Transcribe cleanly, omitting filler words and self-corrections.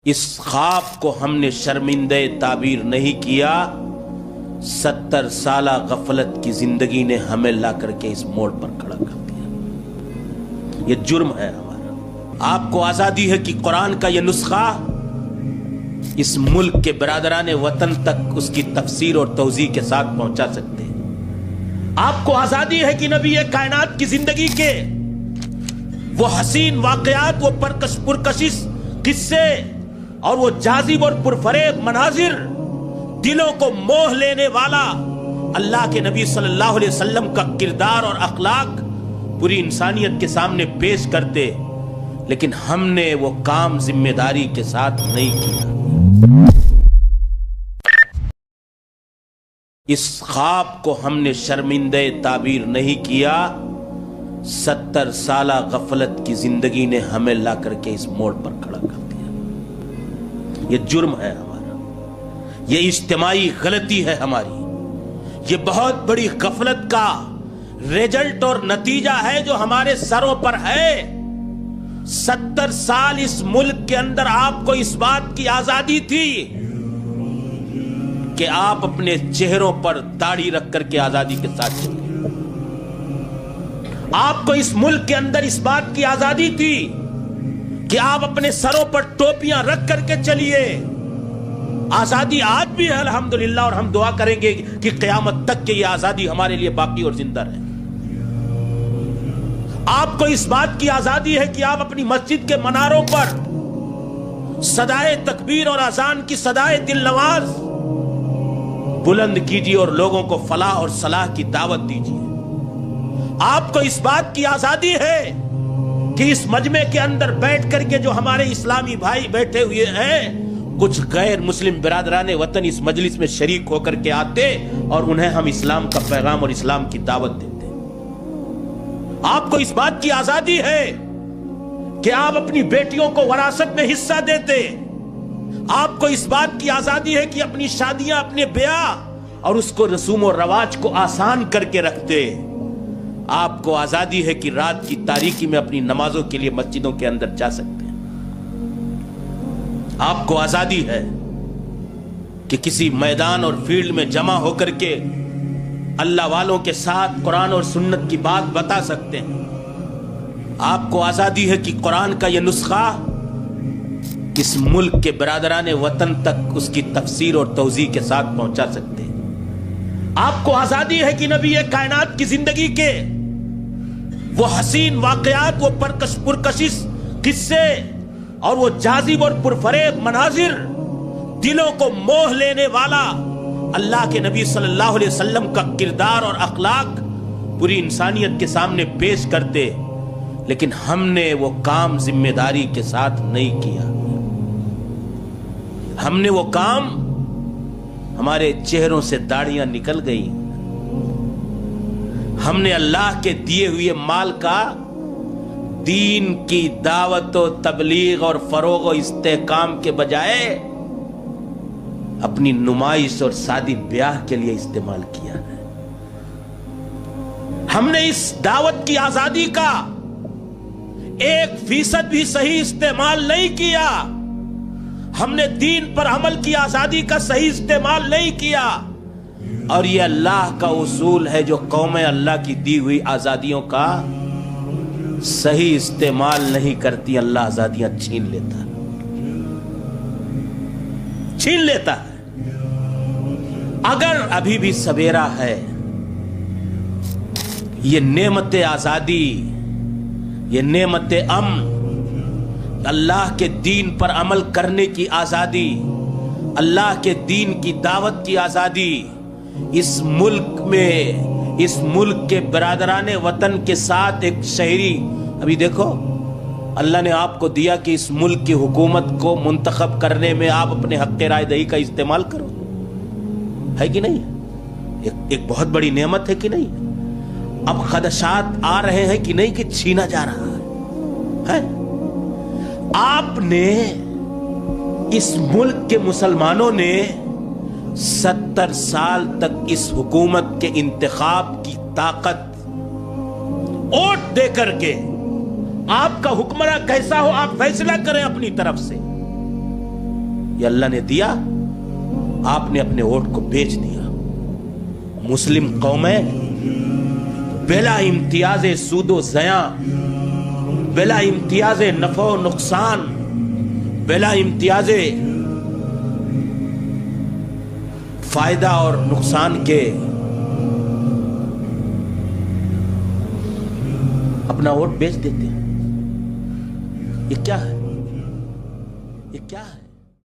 اس خواب کو ہم نے شرمندہ تعبیر نہیں کیا، 70 سالہ غفلت کی زندگی نے ہمیں لا کر کے اس موڑ پر کھڑا کر دیا۔ یہ جرم ہے ہمارا۔ آپ کو آزادی ہے کہ قرآن کا یہ نسخہ اس ملک کے برادران وطن تک اس کی تفسیر اور توضیح کے ساتھ پہنچا سکتے ہیں۔ آپ کو آزادی ہے کہ نبی کائنات کی زندگی کے وہ حسین واقعات، وہ پرکشش قصے اور وہ جاذب اور پرفریب مناظر، دلوں کو موہ لینے والا اللہ کے نبی صلی اللہ علیہ وسلم کا کردار اور اخلاق پوری انسانیت کے سامنے پیش کرتے، لیکن ہم نے وہ کام ذمہ داری کے ساتھ نہیں کیا۔ اس خواب کو ہم نے شرمندہ تعبیر نہیں کیا، 70 سالہ غفلت کی زندگی نے ہمیں لا کر کے اس موڑ پر کھڑا کر دیا۔ یہ جرم ہے ہمارا، یہ اجتماعی غلطی ہے ہماری، یہ بہت بڑی غفلت کا ریزلٹ اور نتیجہ ہے جو ہمارے سروں پر ہے۔ 70 سال اس ملک کے اندر آپ کو اس بات کی آزادی تھی کہ آپ اپنے چہروں پر داڑھی رکھ کر کے آزادی کے ساتھ چلیں۔ آپ کو اس ملک کے اندر اس بات کی آزادی تھی کہ آپ اپنے سروں پر ٹوپیاں رکھ کر کے چلیے۔ آزادی آج بھی ہے الحمدللہ، اور ہم دعا کریں گے کہ قیامت تک کہ یہ آزادی ہمارے لیے باقی اور زندہ رہے۔ آپ کو اس بات کی آزادی ہے کہ آپ اپنی مسجد کے مناروں پر صدائے تکبیر اور اذان کی صدائے دل نواز بلند کیجیے اور لوگوں کو فلاح اور صلاح کی دعوت دیجیے۔ آپ کو اس بات کی آزادی ہے کہ اس مجمع کے اندر بیٹھ کر کے جو ہمارے اسلامی بھائی بیٹھے ہوئے ہیں، کچھ غیر مسلم برادران وطن اس مجلس میں شریک ہو کر کے آتے اور انہیں ہم اسلام کا پیغام اور اسلام کی دعوت دیتے۔ آپ کو اس بات کی آزادی ہے کہ آپ اپنی بیٹیوں کو وراثت میں حصہ دیتے۔ آپ کو اس بات کی آزادی ہے کہ اپنی شادیاں، اپنے بیاہ اور اس کو رسوم و رواج کو آسان کر کے رکھتے۔ آپ کو آزادی ہے کہ رات کی تاریکی میں اپنی نمازوں کے لیے مسجدوں کے اندر جا سکتے ہیں۔ آپ کو آزادی ہے کہ کسی میدان اور فیلڈ میں جمع ہو کر کے اللہ والوں کے ساتھ قرآن اور سنت کی بات بتا سکتے ہیں۔ آپ کو آزادی ہے کہ قرآن کا یہ نسخہ اس ملک کے برادران وطن تک اس کی تفسیر اور توضیح کے ساتھ پہنچا سکتے ہیں۔ آپ کو آزادی ہے کہ نبی کائنات کی زندگی کے وہ حسین واقعات، وہ پرکشش قصے اور وہ جاذب اور پرفریب مناظر، دلوں کو موہ لینے والا اللہ کے نبی صلی اللہ علیہ وسلم کا کردار اور اخلاق پوری انسانیت کے سامنے پیش کرتے، لیکن ہم نے وہ کام ذمہ داری کے ساتھ نہیں کیا۔ ہم نے وہ کام، ہمارے چہروں سے داڑیاں نکل گئی، ہم نے اللہ کے دیے ہوئے مال کا دین کی دعوت و تبلیغ اور فروغ و استحکام کے بجائے اپنی نمائش اور شادی بیاہ کے لیے استعمال کیا ہے۔ ہم نے اس دعوت کی آزادی کا 1% بھی صحیح استعمال نہیں کیا۔ ہم نے دین پر عمل کی آزادی کا صحیح استعمال نہیں کیا، اور یہ اللہ کا اصول ہے جو قوم اللہ کی دی ہوئی آزادیوں کا صحیح استعمال نہیں کرتی، اللہ آزادیاں چھین لیتا ہے، چھین لیتا ہے۔ اگر ابھی بھی سویرا ہے، یہ نعمت آزادی، یہ نعمت امن، اللہ کے دین پر عمل کرنے کی آزادی، اللہ کے دین کی دعوت کی آزادی، اس ملک میں، اس ملک کے برادران وطن کے ساتھ ایک شہری، ابھی دیکھو اللہ نے آپ کو دیا کہ اس ملک کی حکومت کو منتخب کرنے میں آپ اپنے حق رائے دہی کا استعمال کرو، ہے کہ نہیں؟ ایک بہت بڑی نعمت ہے کہ نہیں؟ اب خدشات آ رہے ہیں کہ نہیں کہ چھینا جا رہا ہے۔ آپ نے، اس ملک کے مسلمانوں نے 70 سال تک اس حکومت کے انتخاب کی طاقت ووٹ دے کر کے آپ کا حکمراں کیسا ہو آپ فیصلہ کریں اپنی طرف سے۔ یہ اللہ نے دیا، آپ نے اپنے ووٹ کو بیچ دیا۔ مسلم قومیں بلا امتیاز سود و زیاں، بلا امتیاز نفع و نقصان، بلا امتیاز فائدہ اور نقصان کے اپنا ووٹ بیچ دیتے ہیں۔ یہ کیا ہے؟